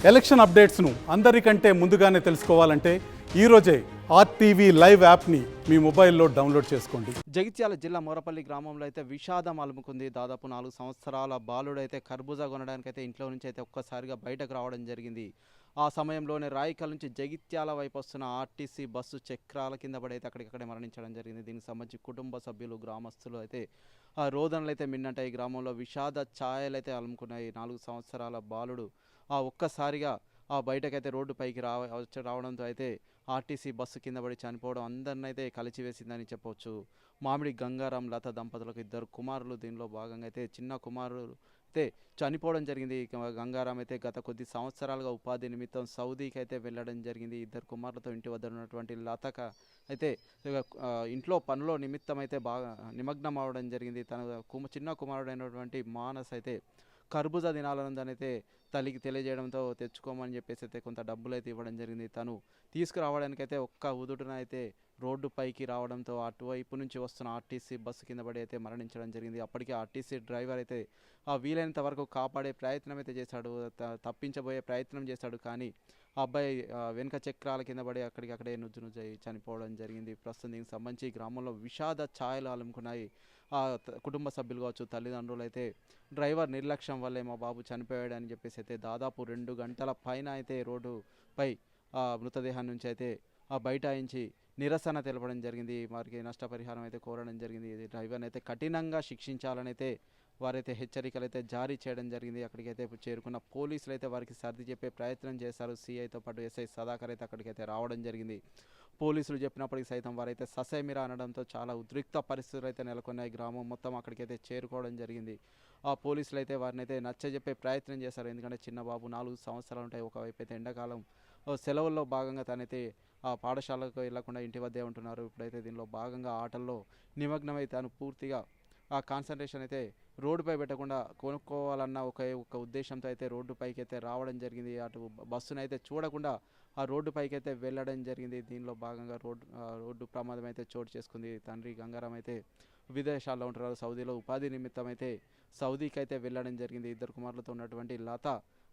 Election అప్డేట్స్ను అందరికంటే ముందుగానే తెలుసుకోవాలంటే ఈరోజే ఆర్టీవీ లైవ్ యాప్ని మీ మొబైల్లో డౌన్లోడ్ చేసుకోండి. జగిత్యాల జిల్లా మోరపల్లి గ్రామంలో అయితే విషాదం అలుముకుంది. దాదాపు 4 సంవత్సరాల బాలుడు అయితే కర్బూజా కొనడానికైతే ఇంట్లో నుంచి అయితే ఒక్కసారిగా బయటకు రావడం జరిగింది. ఆ సమయంలోనే రాయికల్ నుంచి జగిత్యాల వైపు వస్తున్న ఆర్టీసీ బస్సు చక్రాల కింద పడి అయితే అక్కడికక్కడే మరణించడం జరిగింది. దీనికి సంబంధించి కుటుంబ సభ్యులు గ్రామస్తులు అయితే ఆ రోదనలు అయితే మిన్నంటాయి. ఈ గ్రామంలో విషాద ఛాయలు అయితే అలుముకున్నాయి. 4 సంవత్సరాల బాలుడు ఒక్కసారిగా బయటకైతే రోడ్డు పైకి రావడంతో అయితే ఆర్టీసీ బస్సు కింద పడి చనిపోవడం అందరిని అయితే కలిచివేసిందని చెప్పవచ్చు. మామిడి గంగారాం లత దంపతులకు 2 కుమారులు. దీనిలో భాగంగా అయితే చిన్న కుమారుడు అయితే చనిపోవడం జరిగింది. గంగారాం అయితే గత కొద్ది సంవత్సరాలుగా ఉపాధి నిమిత్తం సౌదీకి అయితే వెళ్ళడం జరిగింది. 2 కుమారులతో ఇంటి వద్ద ఉన్నటువంటి లతక అయితే ఇంట్లో పనుల నిమిత్తం అయితే బాగా నిమగ్నం అవడం జరిగింది. తన చిన్న కుమారుడైనటువంటి మానస్ అయితే కర్బూజా తినాలనుందని అయితే తల్లికి తెలియజేయడంతో తెచ్చుకోమని చెప్పేసి అయితే కొంత డబ్బులు అయితే ఇవ్వడం జరిగింది. తను తీసుకురావడానికైతే ఒక్క ఉదుటున అయితే రోడ్డు పైకి రావడంతో అటువైపు నుంచి వస్తున్న ఆర్టీసీ బస్సు కింద పడి అయితే మరణించడం జరిగింది. అప్పటికే ఆర్టీసీ డ్రైవర్ అయితే వీలైనంత వరకు కాపాడే ప్రయత్నం అయితే చేశాడు, తప్పించబోయే ప్రయత్నం చేశాడు. కానీ ఆ అబ్బాయి వెనుక చక్రాల కింద పడి అక్కడికక్కడే నుజ్జు చనిపోవడం జరిగింది. ప్రస్తుతం దీనికి సంబంధించి గ్రామంలో విషాద ఛాయలు అలుముకున్నాయి. కుటుంబ సభ్యులు కావచ్చు, తల్లిదండ్రులు అయితే డ్రైవర్ నిర్లక్ష్యం వల్లే మా బాబు చనిపోయాడని చెప్పేసి అయితే దాదాపు 2 గంటల పైన అయితే రోడ్డుపై మృతదేహాన్ని నుంచి అయితే బైఠాయించి నిరసన తెలపడం జరిగింది. వారికి నష్టపరిహారం అయితే కోరడం జరిగింది. డ్రైవర్ని అయితే కఠినంగా శిక్షించాలని అయితే వారైతే హెచ్చరికలు అయితే జారీ చేయడం జరిగింది. అక్కడికైతే చేరుకున్న పోలీసులు అయితే వారికి సర్ది చెప్పే ప్రయత్నం చేశారు. సిఐతో పాటు ఎస్ఐ సదాకర్ అయితే అక్కడికైతే రావడం జరిగింది. పోలీసులు చెప్పినప్పటికీ సైతం వారైతే ససేమిరా అనడంతో చాలా ఉద్రిక్త పరిస్థితులు అయితే నెలకొన్నాయి. గ్రామం మొత్తం అక్కడికైతే చేరుకోవడం జరిగింది. ఆ పోలీసులు అయితే వారిని అయితే నచ్చజెప్పే ప్రయత్నం చేశారు. ఎందుకంటే చిన్న బాబు 4 సంవత్సరాలు ఉంటాయి. ఒకవైపు అయితే ఎండాకాలం సెలవుల్లో భాగంగా తనైతే పాఠశాలకు వెళ్లకుండా ఇంటి వద్దే ఉంటున్నారు. ఇప్పుడైతే దీనిలో భాగంగా ఆటల్లో నిమగ్నమై తాను పూర్తిగా కాన్సన్ట్రేషన్ అయితే రోడ్డుపై పెట్టకుండా కొనుక్కోవాలన్న ఒక ఉద్దేశంతో అయితే రోడ్డుపైకి అయితే రావడం జరిగింది. అటు బస్సును అయితే చూడకుండా ఆ రోడ్డుపైకి అయితే వెళ్ళడం జరిగింది. దీనిలో భాగంగా రోడ్డు ప్రమాదం అయితే చోటు చేసుకుంది. తండ్రి గంగారాం అయితే విదేశాల్లో ఉంటున్నారు. సౌదీలో ఉపాధి నిమిత్తం అయితే సౌదీకి అయితే వెళ్ళడం జరిగింది. 2 కుమారులతో ఉన్నటువంటి లత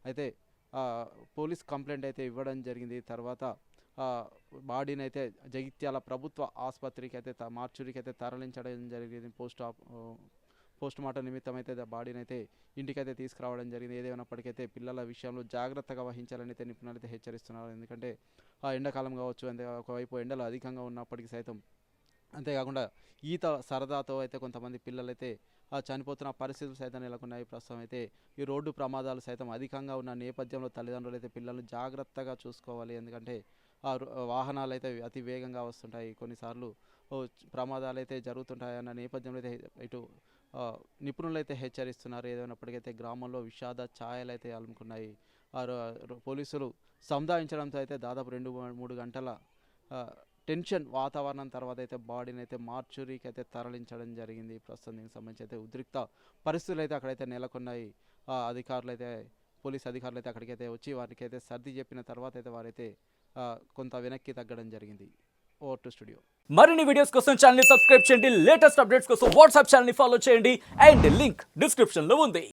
అయితే పోలీస్ కంప్లైంట్ అయితే ఇవ్వడం జరిగింది. తర్వాత బాడీని అయితే జగిత్యాల ప్రభుత్వ ఆసుపత్రికి అయితే మార్చురికి అయితే తరలించడం జరిగింది. పోస్ట్ మార్టం నిమిత్తం అయితే బాడీని అయితే ఇంటికైతే తీసుకురావడం జరిగింది. ఏదేమైనప్పటికైతే పిల్లల విషయంలో జాగ్రత్తగా వహించాలని అయితే నిపుణులు అయితే హెచ్చరిస్తున్నారు. ఎందుకంటే ఎండాకాలం కావచ్చు, అంతే ఒకవైపు ఎండలు అధికంగా ఉన్నప్పటికీ సైతం, అంతేకాకుండా ఈత సరదాతో అయితే కొంతమంది పిల్లలైతే చనిపోతున్న పరిస్థితులు సైతం నెలకొన్నాయి. ప్రస్తుతం అయితే ఈ రోడ్డు ప్రమాదాలు సైతం అధికంగా ఉన్న నేపథ్యంలో తల్లిదండ్రులు అయితే పిల్లలను జాగ్రత్తగా చూసుకోవాలి. ఎందుకంటే వాహనాలు అయితే అతి వేగంగా వస్తుంటాయి. కొన్నిసార్లు ప్రమాదాలు అయితే జరుగుతుంటాయి అన్న నేపథ్యంలో అయితే ఇటు నిపుణులు అయితే హెచ్చరిస్తున్నారు. ఏదైనప్పటికైతే గ్రామంలో విషాద ఛాయలు అయితే అలుముకున్నాయి. పోలీసులు సముదాయించడంతో అయితే దాదాపు 2-3 గంటల టెన్షన్ వాతావరణం తర్వాత అయితే బాడీని అయితే మార్చురీకి అయితే తరలించడం జరిగింది. ప్రస్తుతం దీనికి సంబంధించి అయితే ఉద్రిక్త పరిస్థితులు అయితే అక్కడైతే నెలకొన్నాయి. అధికారులు అయితే పోలీస్ అధికారులు అయితే అక్కడికైతే వచ్చి వారికి అయితే సర్ది చెప్పిన తర్వాత అయితే వారైతే కొంత వెనక్కి తగ్గడం జరిగింది. Over to studio. మరిన్ని వీడియోస్ కోసం ఛానల్ ని సబ్స్క్రైబ్ చేయండి. లేటెస్ట్ అప్డేట్స్ కోసం వాట్సాప్ ఛానల్ ని ఫాలో చేయండి. అండ్ లింక్ డిస్క్రిప్షన్ లో ఉంది.